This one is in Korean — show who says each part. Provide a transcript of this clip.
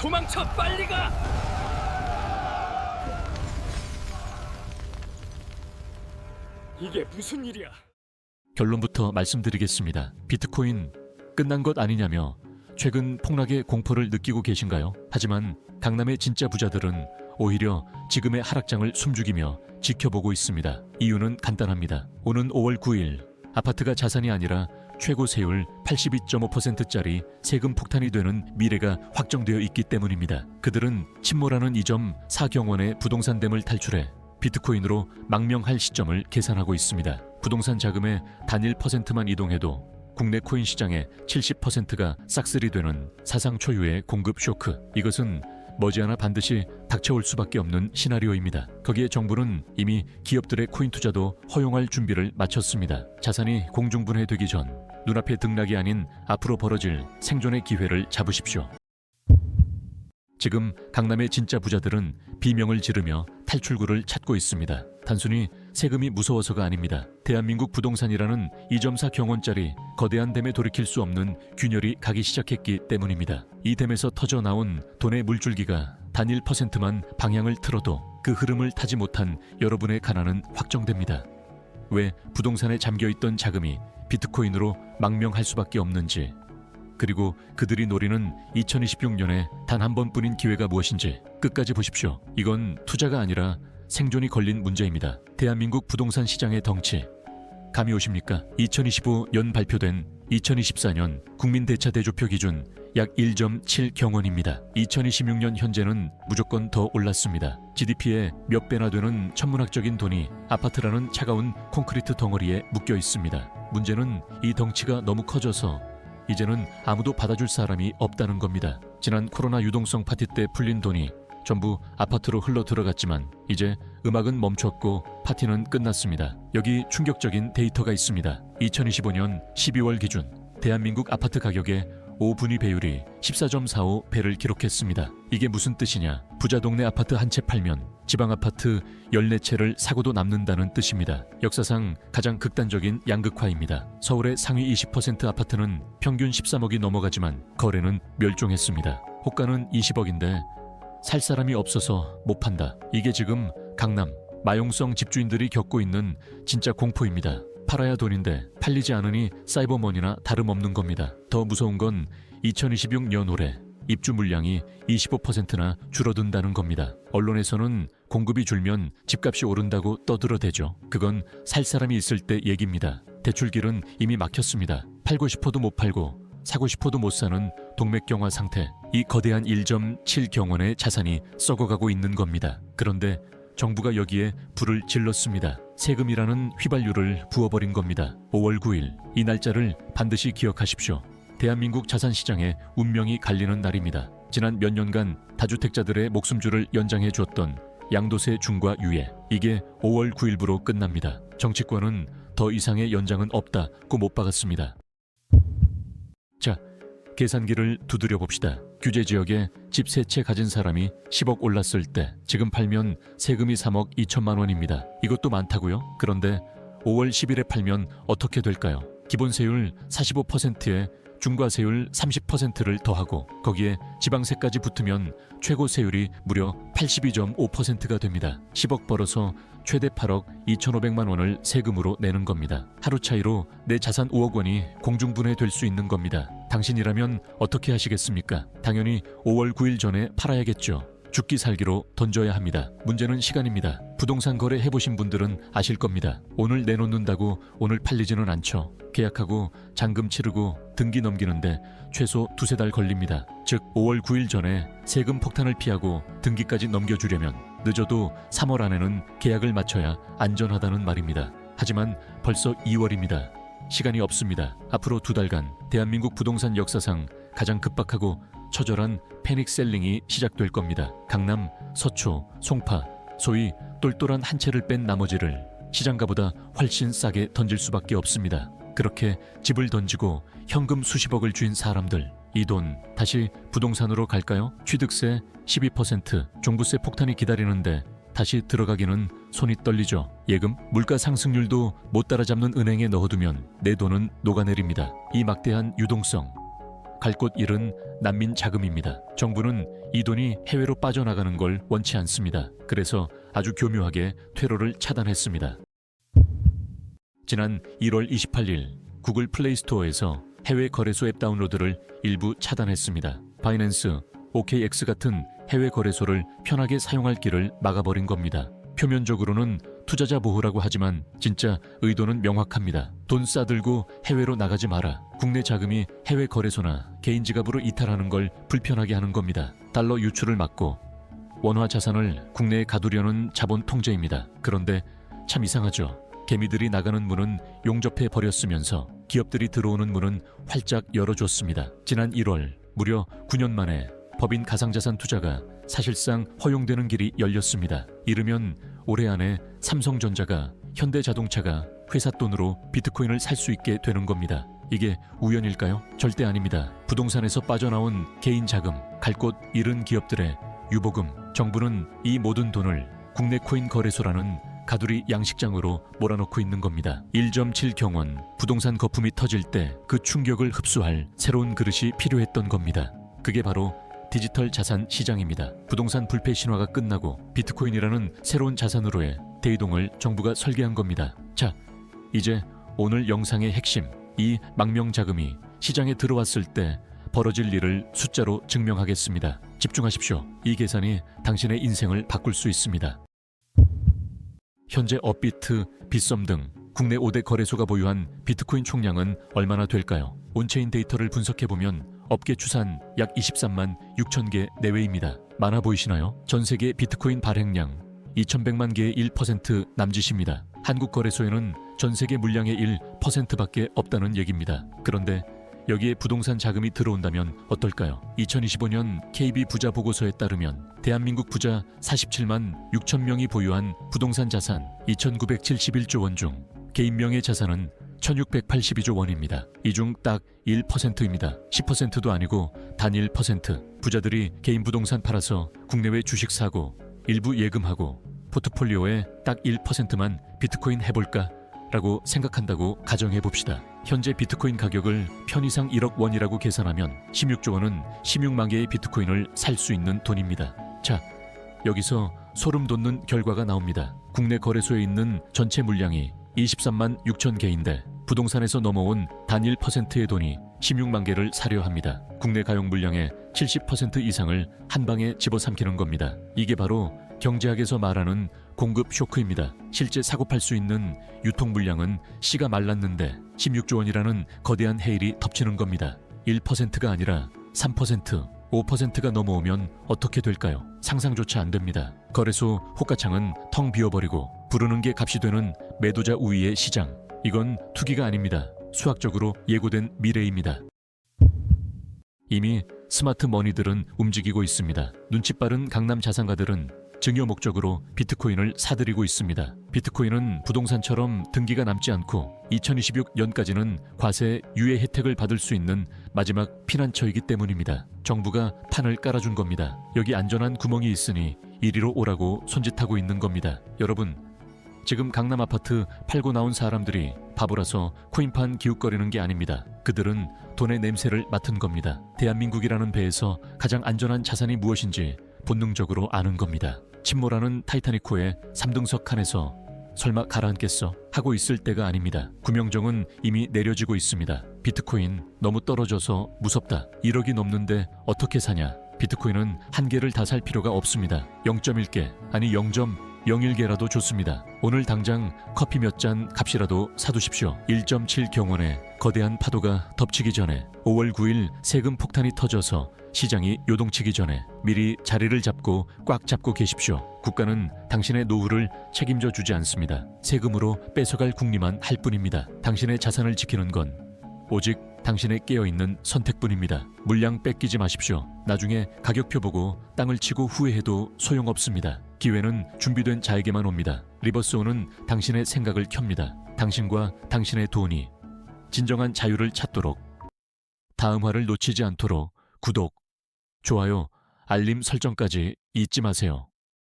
Speaker 1: 도망쳐, 빨리 가! 이게 무슨 일이야?
Speaker 2: 결론부터 말씀드리겠습니다. 비트코인 끝난 것 아니냐며 최근 폭락의 공포를 느끼고 계신가요? 하지만 강남의 진짜 부자들은 오히려 지금의 하락장을 숨죽이며 지켜보고 있습니다. 이유는 간단합니다. 오는 5월 9일 아파트가 자산이 아니라 최고 세율 82.5%짜리 세금 폭탄이 되는 미래가 확정되어 있기 때문입니다. 그들은 침몰하는 이 점 4경원의 부동산댐을 탈출해 비트코인으로 망명할 시점을 계산하고 있습니다. 부동산 자금의 단일 %만 이동해도 국내 코인 시장의 70%가 싹쓸이 되는 사상 초유의 공급 쇼크. 이것은 머지않아 반드시 닥쳐올 수밖에 없는 시나리오입니다. 거기에 정부는 이미 기업들의 코인 투자도 허용할 준비를 마쳤습니다. 자산이 공중분해되기 전 눈앞의 등락이 아닌 앞으로 벌어질 생존의 기회를 잡으십시오. 지금 강남의 진짜 부자들은 비명을 지르며 탈출구를 찾고 있습니다. 단순히 세금이 무서워서가 아닙니다. 대한민국 부동산이라는 2.4 경원짜리 거대한 댐에 돌이킬 수 없는 균열이 가기 시작했기 때문입니다. 이 댐에서 터져 나온 돈의 물줄기가 단일 %만 방향을 틀어도 그 흐름을 타지 못한 여러분의 가난은 확정됩니다. 왜 부동산에 잠겨있던 자금이 비트코인으로 망명할 수밖에 없는지, 그리고 그들이 노리는 2026년에 단 한 번뿐인 기회가 무엇인지 끝까지 보십시오. 이건 투자가 아니라 생존이 걸린 문제입니다. 대한민국 부동산 시장의 덩치 감이 오십니까? 2025년 발표된 2024년 국민대차대조표 기준 약 1.7 경원입니다. 2026년 현재는 무조건 더 올랐습니다. GDP의 몇 배나 되는 천문학적인 돈이 아파트라는 차가운 콘크리트 덩어리에 묶여 있습니다. 문제는 이 덩치가 너무 커져서 이제는 아무도 받아줄 사람이 없다는 겁니다. 지난 코로나 유동성 파티 때 풀린 돈이 전부 아파트로 흘러 들어갔지만 이제 음악은 멈췄고 파티는 끝났습니다. 여기 충격적인 데이터가 있습니다. 2025년 12월 기준 대한민국 아파트 가격의 5분위 배율이 14.45배를 기록했습니다. 이게 무슨 뜻이냐? 부자 동네 아파트 한 채 팔면 지방 아파트 14채를 사고도 남는다는 뜻입니다. 역사상 가장 극단적인 양극화입니다. 서울의 상위 20% 아파트는 평균 13억이 넘어가지만 거래는 멸종했습니다. 호가는 20억인데 살 사람이 없어서 못 판다. 이게 지금 강남 마용성 집주인들이 겪고 있는 진짜 공포입니다. 팔아야 돈인데 팔리지 않으니 사이버머니나 다름없는 겁니다. 더 무서운 건 2026년 올해 입주 물량이 25%나 줄어든다는 겁니다. 언론에서는 공급이 줄면 집값이 오른다고 떠들어대죠. 그건 살 사람이 있을 때 얘기입니다. 대출길은 이미 막혔습니다. 팔고 싶어도 못 팔고 사고 싶어도 못 사는 동맥경화 상태. 이 거대한 1.7 경원의 자산이 썩어가고 있는 겁니다. 그런데 정부가 여기에 불을 질렀습니다. 세금이라는 휘발유를 부어버린 겁니다. 5월 9일 이 날짜를 반드시 기억하십시오. 대한민국 자산시장의 운명이 갈리는 날입니다. 지난 몇 년간 다주택자들의 목숨줄을 연장해 줬던 양도세 중과 유예, 이게 5월 9일부로 끝납니다. 정치권은 더 이상의 연장은 없다고 못 박았습니다. 자, 계산기를 두드려 봅시다. 규제지역에 집 3채 가진 사람이 10억 올랐을 때 지금 팔면 세금이 3억 2천만 원입니다. 이것도 많다고요? 그런데 5월 10일에 팔면 어떻게 될까요? 기본세율 45%에 중과세율 30%를 더하고 거기에 지방세까지 붙으면 최고 세율이 무려 82.5%가 됩니다. 10억 벌어서 최대 8억 2,500만 원을 세금으로 내는 겁니다. 하루 차이로 내 자산 5억 원이 공중분해될 수 있는 겁니다. 당신이라면 어떻게 하시겠습니까? 당연히 5월 9일 전에 팔아야겠죠. 죽기 살기로 던져야 합니다. 문제는 시간입니다. 부동산 거래 해보신 분들은 아실 겁니다. 오늘 내놓는다고 오늘 팔리지는 않죠. 계약하고 잔금 치르고 등기 넘기는데 최소 2-3달 걸립니다. 즉 5월 9일 전에 세금 폭탄을 피하고 등기까지 넘겨주려면 늦어도 3월 안에는 계약을 마쳐야 안전하다는 말입니다. 하지만 벌써 2월입니다. 시간이 없습니다. 앞으로 2달간 대한민국 부동산 역사상 가장 급박하고 처절한 패닉셀링이 시작될 겁니다. 강남, 서초, 송파, 소위 똘똘한 한 채를 뺀 나머지를 시장가보다 훨씬 싸게 던질 수밖에 없습니다. 그렇게 집을 던지고 현금 수십억을 쥔 사람들, 이 돈 다시 부동산으로 갈까요? 취득세 12%, 종부세 폭탄이 기다리는데 다시 들어가기는 손이 떨리죠. 예금, 물가 상승률도 못 따라잡는 은행에 넣어두면 내 돈은 녹아내립니다. 이 막대한 유동성, 갈 곳 잃은 난민 자금입니다. 정부는 이 돈이 해외로 빠져나가는 걸 원치 않습니다. 그래서 아주 교묘하게 퇴로를 차단했습니다. 지난 1월 28일 구글 플레이 스토어에서 해외 거래소 앱 다운로드를 일부 차단했습니다. 바이낸스, OKX 같은 해외 거래소를 편하게 사용할 길을 막아버린 겁니다. 표면적으로는 투자자 보호라고 하지만 진짜 의도는 명확합니다. 돈 싸들고 해외로 나가지 마라. 국내 자금이 해외 거래소나 개인 지갑으로 이탈하는 걸 불편하게 하는 겁니다. 달러 유출을 막고 원화 자산을 국내에 가두려는 자본 통제입니다. 그런데 참 이상하죠. 개미들이 나가는 문은 용접해 버렸으면서 기업들이 들어오는 문은 활짝 열어줬습니다. 지난 1월 무려 9년 만에 법인 가상자산 투자가 사실상 허용되는 길이 열렸습니다. 이르면 올해 안에 삼성전자가 현대자동차가 회사 돈으로 비트코인을 살 수 있게 되는 겁니다. 이게 우연일까요? 절대 아닙니다. 부동산에서 빠져나온 개인 자금, 갈 곳 잃은 기업들의 유보금, 정부는 이 모든 돈을 국내 코인 거래소라는 가두리 양식장으로 몰아넣고 있는 겁니다. 1.7 경원, 부동산 거품이 터질 때 그 충격을 흡수할 새로운 그릇이 필요했던 겁니다. 그게 바로 디지털 자산 시장입니다. 부동산 불패 신화가 끝나고 비트코인이라는 새로운 자산으로의 대이동을 정부가 설계한 겁니다. 자, 이제 오늘 영상의 핵심, 이 망명 자금이 시장에 들어왔을 때 벌어질 일을 숫자로 증명하겠습니다. 집중하십시오. 이 계산이 당신의 인생을 바꿀 수 있습니다. 현재 업비트, 빗썸 등 국내 5대 거래소가 보유한 비트코인 총량은 얼마나 될까요? 온체인 데이터를 분석해보면 업계 추산 약 23만 6천 개 내외입니다. 많아 보이시나요? 전 세계 비트코인 발행량 2,100만 개의 1% 남짓입니다. 한국 거래소에는 전 세계 물량의 1%밖에 없다는 얘기입니다. 그런데 여기에 부동산 자금이 들어온다면 어떨까요? 2025년 KB 부자 보고서에 따르면 대한민국 부자 47만 6천 명이 보유한 부동산 자산 2,971조 원 중 개인 명의 자산은 1,682조 원입니다. 이 중 딱 1%입니다. 10%도 아니고 단 1%. 부자들이 개인 부동산 팔아서 국내외 주식 사고 일부 예금하고 포트폴리오에 딱 1%만 비트코인 해볼까? 라고 생각한다고 가정해봅시다. 현재 비트코인 가격을 편의상 1억 원이라고 계산하면 16조 원은 16만 개의 비트코인을 살 수 있는 돈입니다. 자, 여기서 소름 돋는 결과가 나옵니다. 국내 거래소에 있는 전체 물량이 23만 6천 개인데 부동산에서 넘어온 단 1%의 돈이 16만 개를 사려 합니다. 국내 가용 물량의 70% 이상을 한 방에 집어삼키는 겁니다. 이게 바로 경제학에서 말하는 공급 쇼크입니다. 실제 사고 팔 수 있는 유통 물량은 씨가 말랐는데 16조 원이라는 거대한 해일이 덮치는 겁니다. 1%가 아니라 3%, 5%가 넘어오면 어떻게 될까요? 상상조차 안 됩니다. 거래소 호가창은 텅 비어버리고 부르는 게 값이 되는 매도자 우위의 시장. 이건 투기가 아닙니다. 수학적으로 예고된 미래입니다. 이미 스마트 머니들은 움직이고 있습니다. 눈치 빠른 강남 자산가들은 증여 목적으로 비트코인을 사들이고 있습니다. 비트코인은 부동산처럼 등기가 남지 않고 2026년까지는 과세 유예 혜택을 받을 수 있는 마지막 피난처이기 때문입니다. 정부가 판을 깔아준 겁니다. 여기 안전한 구멍이 있으니 이리로 오라고 손짓하고 있는 겁니다. 여러분, 지금 강남 아파트 팔고 나온 사람들이 바보라서 코인판 기웃거리는 게 아닙니다. 그들은 돈의 냄새를 맡은 겁니다. 대한민국이라는 배에서 가장 안전한 자산이 무엇인지 본능적으로 아는 겁니다. 침몰하는 타이타닉호의 3등석 칸에서 설마 가라앉겠어? 하고 있을 때가 아닙니다. 구명정은 이미 내려지고 있습니다. 비트코인 너무 떨어져서 무섭다. 1억이 넘는데 어떻게 사냐? 비트코인은 한 개를 다 살 필요가 없습니다. 0.1개, 아니 0.01개라도 좋습니다. 오늘 당장 커피 몇 잔 값이라도 사두십시오. 1.7 경원에 거대한 파도가 덮치기 전에 5월 9일 세금 폭탄이 터져서 시장이 요동치기 전에 미리 자리를 잡고 꽉 잡고 계십시오. 국가는 당신의 노후를 책임져 주지 않습니다. 세금으로 뺏어갈 궁리만 할 뿐입니다. 당신의 자산을 지키는 건 오직 당신의 깨어있는 선택뿐입니다. 물량 뺏기지 마십시오. 나중에 가격표 보고 땅을 치고 후회해도 소용없습니다. 기회는 준비된 자에게만 옵니다. 리버스온은 당신의 생각을 켭니다. 당신과 당신의 돈이 진정한 자유를 찾도록, 다음 화를 놓치지 않도록 구독, 좋아요, 알림 설정까지 잊지 마세요.